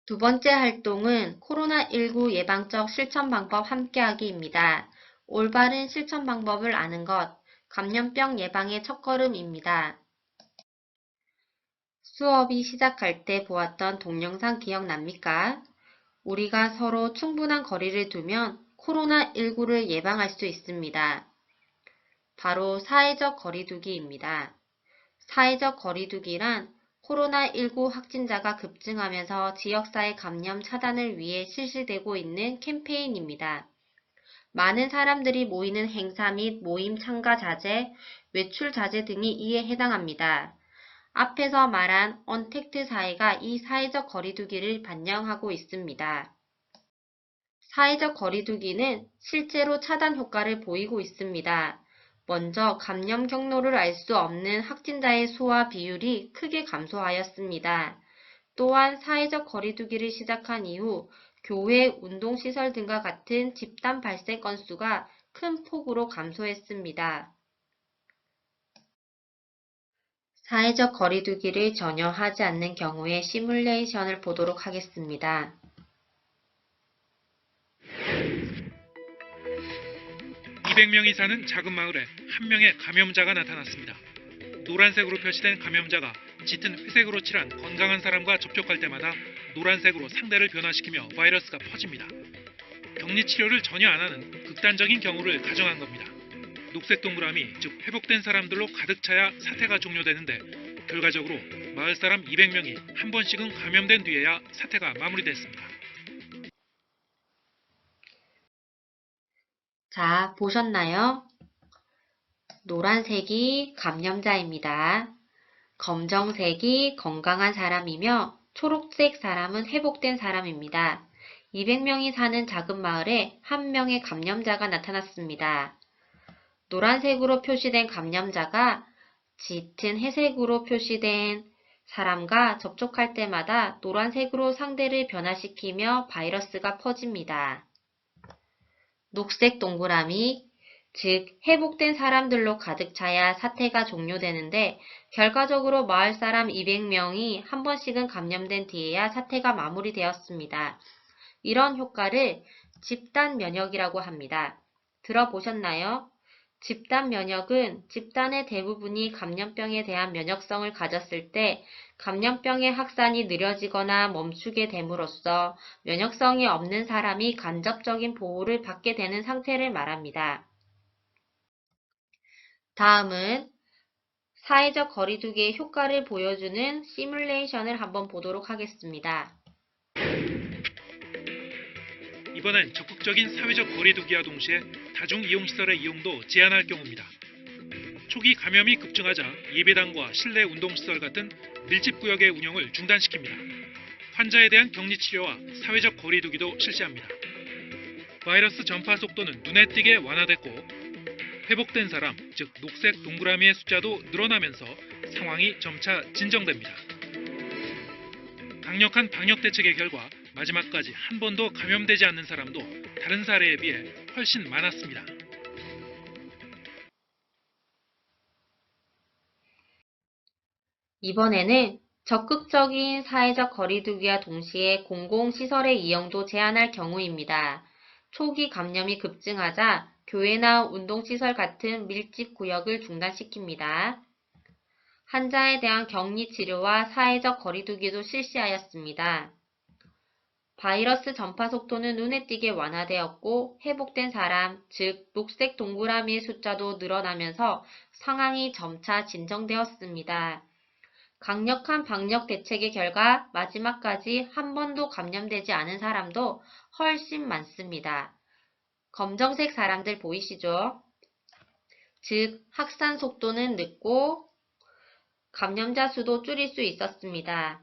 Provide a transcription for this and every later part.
두 번째 활동은 코로나19 예방적 실천 방법 함께하기입니다. 올바른 실천 방법을 아는 것, 감염병 예방의 첫걸음입니다. 수업이 시작할 때 보았던 동영상 기억납니까? 우리가 서로 충분한 거리를 두면 코로나19를 예방할 수 있습니다. 바로 사회적 거리두기입니다. 사회적 거리두기란 코로나19 확진자가 급증하면서 지역사회 감염 차단을 위해 실시되고 있는 캠페인입니다. 많은 사람들이 모이는 행사 및 모임 참가 자제, 외출 자제 등이 이에 해당합니다. 앞에서 말한 언택트 사회가 이 사회적 거리두기를 반영하고 있습니다. 사회적 거리두기는 실제로 차단 효과를 보이고 있습니다. 먼저 감염 경로를 알 수 없는 확진자의 수와 비율이 크게 감소하였습니다. 또한 사회적 거리두기를 시작한 이후 교회, 운동시설 등과 같은 집단 발생 건수가 큰 폭으로 감소했습니다. 사회적 거리두기를 전혀 하지 않는 경우의 시뮬레이션을 보도록 하겠습니다. 200명이 사는 작은 마을에 한 명의 감염자가 나타났습니다. 노란색으로 표시된 감염자가 짙은 회색으로 칠한 건강한 사람과 접촉할 때마다 노란색으로 상대를 변화시키며 바이러스가 퍼집니다. 격리 치료를 전혀 안 하는 극단적인 경우를 가정한 겁니다. 녹색 동그라미, 즉 회복된 사람들로 가득 차야 사태가 종료되는데 결과적으로 마을 사람 200명이 한 번씩은 감염된 뒤에야 사태가 마무리됐습니다. 자, 보셨나요? 노란색이 감염자입니다. 검정색이 건강한 사람이며 초록색 사람은 회복된 사람입니다. 200명이 사는 작은 마을에 한 명의 감염자가 나타났습니다. 노란색으로 표시된 감염자가 짙은 회색으로 표시된 사람과 접촉할 때마다 노란색으로 상대를 변화시키며 바이러스가 퍼집니다. 녹색 동그라미, 즉 회복된 사람들로 가득 차야 사태가 종료되는데 결과적으로 마을 사람 200명이 한 번씩은 감염된 뒤에야 사태가 마무리되었습니다. 이런 효과를 집단 면역이라고 합니다. 들어보셨나요? 집단 면역은 집단의 대부분이 감염병에 대한 면역성을 가졌을 때 감염병의 확산이 느려지거나 멈추게 됨으로써 면역성이 없는 사람이 간접적인 보호를 받게 되는 상태를 말합니다. 다음은 사회적 거리두기의 효과를 보여주는 시뮬레이션을 한번 보도록 하겠습니다. 이번엔 적극적인 사회적 거리두기와 동시에 다중이용시설의 이용도 제한할 경우입니다. 초기 감염이 급증하자 예배당과 실내 운동시설 같은 밀집구역의 운영을 중단시킵니다. 환자에 대한 격리치료와 사회적 거리두기도 실시합니다. 바이러스 전파 속도는 눈에 띄게 완화됐고 회복된 사람, 즉 녹색 동그라미의 숫자도 늘어나면서 상황이 점차 진정됩니다. 강력한 방역 대책의 결과 마지막까지 한 번도 감염되지 않는 사람도 다른 사례에 비해 훨씬 많았습니다. 이번에는 적극적인 사회적 거리두기와 동시에 공공시설의 이용도 제한할 경우입니다. 초기 감염이 급증하자 교회나 운동시설 같은 밀집구역을 중단시킵니다. 환자에 대한 격리 치료와 사회적 거리두기도 실시하였습니다. 바이러스 전파 속도는 눈에 띄게 완화되었고 회복된 사람, 즉 녹색 동그라미의 숫자도 늘어나면서 상황이 점차 진정되었습니다. 강력한 방역 대책의 결과 마지막까지 한 번도 감염되지 않은 사람도 훨씬 많습니다. 검정색 사람들 보이시죠? 즉 확산 속도는 늦고 감염자 수도 줄일 수 있었습니다.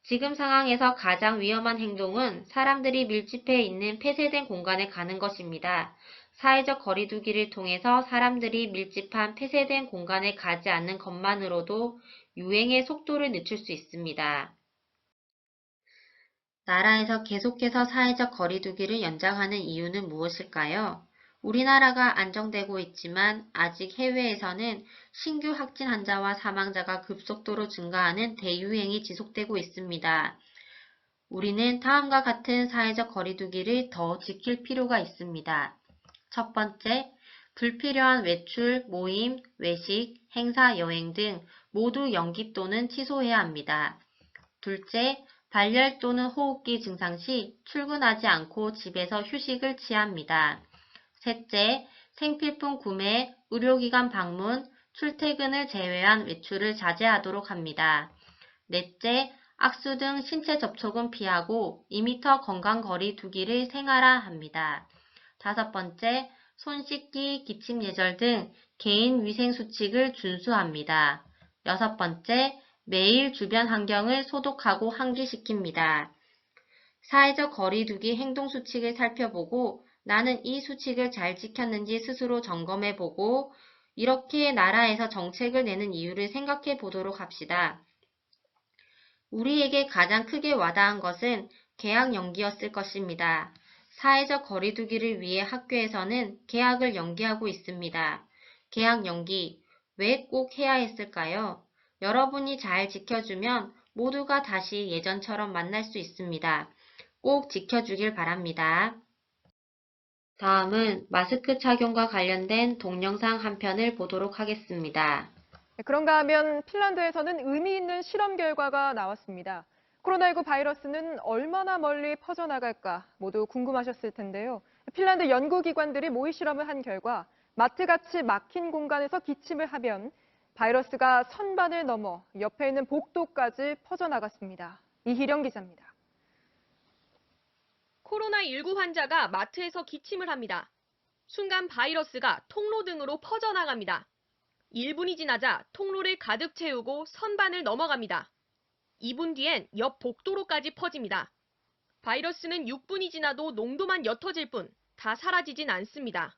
지금 상황에서 가장 위험한 행동은 사람들이 밀집해 있는 폐쇄된 공간에 가는 것입니다. 사회적 거리두기를 통해서 사람들이 밀집한 폐쇄된 공간에 가지 않는 것만으로도 유행의 속도를 늦출 수 있습니다. 나라에서 계속해서 사회적 거리두기를 연장하는 이유는 무엇일까요? 우리나라가 안정되고 있지만 아직 해외에서는 신규 확진 환자와 사망자가 급속도로 증가하는 대유행이 지속되고 있습니다. 우리는 다음과 같은 사회적 거리두기를 더 지킬 필요가 있습니다. 첫 번째, 불필요한 외출, 모임, 외식, 행사, 여행 등 모두 연기 또는 취소해야 합니다. 둘째, 발열 또는 호흡기 증상 시 출근하지 않고 집에서 휴식을 취합니다. 셋째, 생필품 구매, 의료기관 방문, 출퇴근을 제외한 외출을 자제하도록 합니다. 넷째, 악수 등 신체 접촉은 피하고 2m 건강 거리 두기를 생활화합니다. 다섯 번째, 손 씻기, 기침 예절 등 개인 위생 수칙을 준수합니다. 여섯 번째, 매일 주변 환경을 소독하고 환기시킵니다. 사회적 거리두기 행동 수칙을 살펴보고 나는 이 수칙을 잘 지켰는지 스스로 점검해보고 이렇게 나라에서 정책을 내는 이유를 생각해 보도록 합시다. 우리에게 가장 크게 와닿은 것은 개학 연기였을 것입니다. 사회적 거리두기를 위해 학교에서는 개학을 연기하고 있습니다. 개학 연기, 왜 꼭 해야 했을까요? 여러분이 잘 지켜주면 모두가 다시 예전처럼 만날 수 있습니다. 꼭 지켜주길 바랍니다. 다음은 마스크 착용과 관련된 동영상 한 편을 보도록 하겠습니다. 그런가 하면 핀란드에서는 의미 있는 실험 결과가 나왔습니다. 코로나19 바이러스는 얼마나 멀리 퍼져나갈까 모두 궁금하셨을 텐데요. 핀란드 연구기관들이 모의 실험을 한 결과 마트같이 막힌 공간에서 기침을 하면 바이러스가 선반을 넘어 옆에 있는 복도까지 퍼져나갔습니다. 이희령 기자입니다. 코로나19 환자가 마트에서 기침을 합니다. 순간 바이러스가 통로 등으로 퍼져나갑니다. 1분이 지나자 통로를 가득 채우고 선반을 넘어갑니다. 2분 뒤엔 옆 복도로까지 퍼집니다. 바이러스는 6분이 지나도 농도만 옅어질 뿐 다 사라지진 않습니다.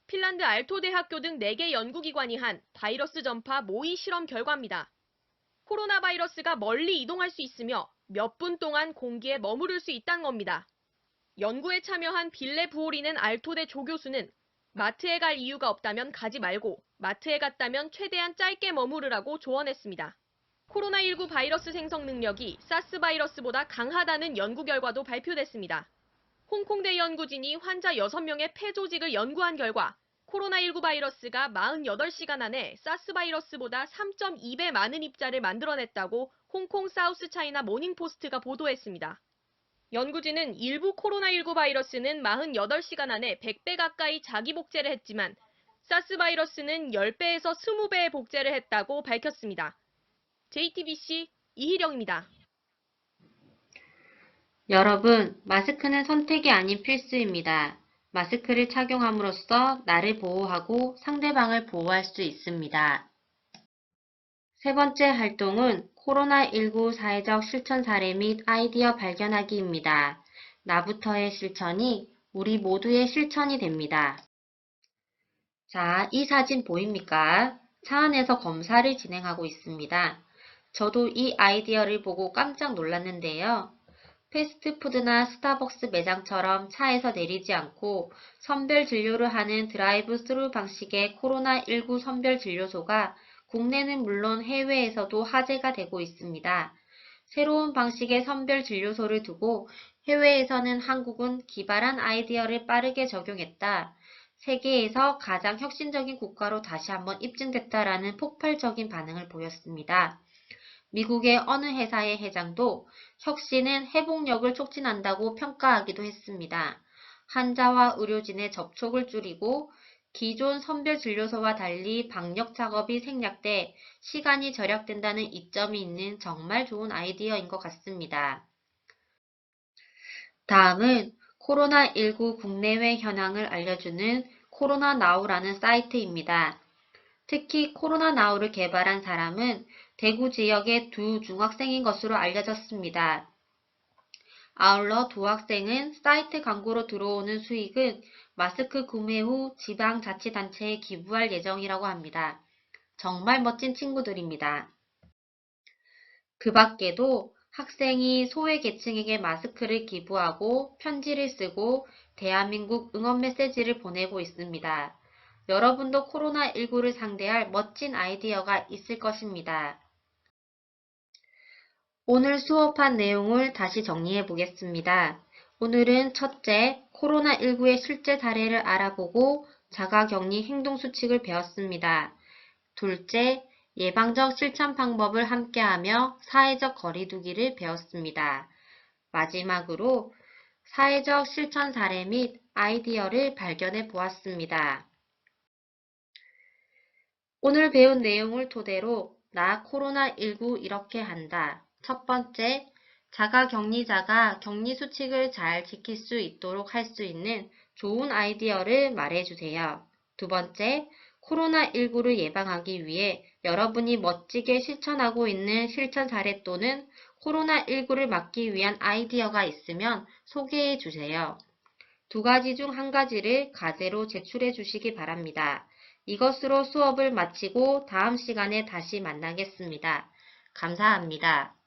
핀란드 알토 대학교 등 4개 연구기관이 한 바이러스 전파 모의 실험 결과입니다. 코로나 바이러스가 멀리 이동할 수 있으며 몇 분 동안 공기에 머무를 수 있다는 겁니다. 연구에 참여한 빌레 부오리는 알토대 조교수는 마트에 갈 이유가 없다면 가지 말고 마트에 갔다면 최대한 짧게 머무르라고 조언했습니다. 코로나19 바이러스 생성 능력이 사스 바이러스보다 강하다는 연구 결과도 발표됐습니다. 홍콩대 연구진이 환자 6명의 폐 조직을 연구한 결과 코로나19 바이러스가 48시간 안에 사스 바이러스보다 3.2배 많은 입자를 만들어냈다고 홍콩 사우스 차이나 모닝포스트가 보도했습니다. 연구진은 일부 코로나19 바이러스는 48시간 안에 100배 가까이 자기 복제를 했지만 사스 바이러스는 10배에서 20배의 복제를 했다고 밝혔습니다. JTBC 이희령입니다. 여러분, 마스크는 선택이 아닌 필수입니다. 마스크를 착용함으로써 나를 보호하고 상대방을 보호할 수 있습니다. 세 번째 활동은 코로나19 사회적 실천 사례 및 아이디어 발견하기입니다. 나부터의 실천이 우리 모두의 실천이 됩니다. 자, 이 사진 보입니까? 차 안에서 검사를 진행하고 있습니다. 저도 이 아이디어를 보고 깜짝 놀랐는데요. 패스트푸드나 스타벅스 매장처럼 차에서 내리지 않고 선별 진료를 하는 드라이브 스루 방식의 코로나19 선별 진료소가 국내는 물론 해외에서도 화제가 되고 있습니다. 새로운 방식의 선별 진료소를 두고 해외에서는 한국은 기발한 아이디어를 빠르게 적용했다. 세계에서 가장 혁신적인 국가로 다시 한번 입증됐다라는 폭발적인 반응을 보였습니다. 미국의 어느 회사의 회장도 혁신은 회복력을 촉진한다고 평가하기도 했습니다. 환자와 의료진의 접촉을 줄이고 기존 선별진료소와 달리 방역 작업이 생략돼 시간이 절약된다는 이점이 있는 정말 좋은 아이디어인 것 같습니다. 다음은 코로나19 국내외 현황을 알려주는 코로나나우라는 사이트입니다. 특히 코로나나우를 개발한 사람은 대구 지역의 두 중학생인 것으로 알려졌습니다. 아울러 두 학생은 사이트 광고로 들어오는 수익은 마스크 구매 후 지방자치단체에 기부할 예정이라고 합니다. 정말 멋진 친구들입니다. 그 밖에도 학생이 소외계층에게 마스크를 기부하고 편지를 쓰고 대한민국 응원 메시지를 보내고 있습니다. 여러분도 코로나19를 상대할 멋진 아이디어가 있을 것입니다. 오늘 수업한 내용을 다시 정리해 보겠습니다. 오늘은 첫째, 코로나19의 실제 사례를 알아보고 자가격리 행동수칙을 배웠습니다. 둘째, 예방적 실천 방법을 함께하며 사회적 거리두기를 배웠습니다. 마지막으로 사회적 실천 사례 및 아이디어를 발견해 보았습니다. 오늘 배운 내용을 토대로 나 코로나19 이렇게 한다. 첫 번째, 자가격리자가 격리 수칙을 잘 지킬 수 있도록 할 수 있는 좋은 아이디어를 말해주세요. 두 번째, 코로나19를 예방하기 위해 여러분이 멋지게 실천하고 있는 실천 사례 또는 코로나19를 막기 위한 아이디어가 있으면 소개해 주세요. 두 가지 중 한 가지를 과제로 제출해 주시기 바랍니다. 이것으로 수업을 마치고 다음 시간에 다시 만나겠습니다. 감사합니다.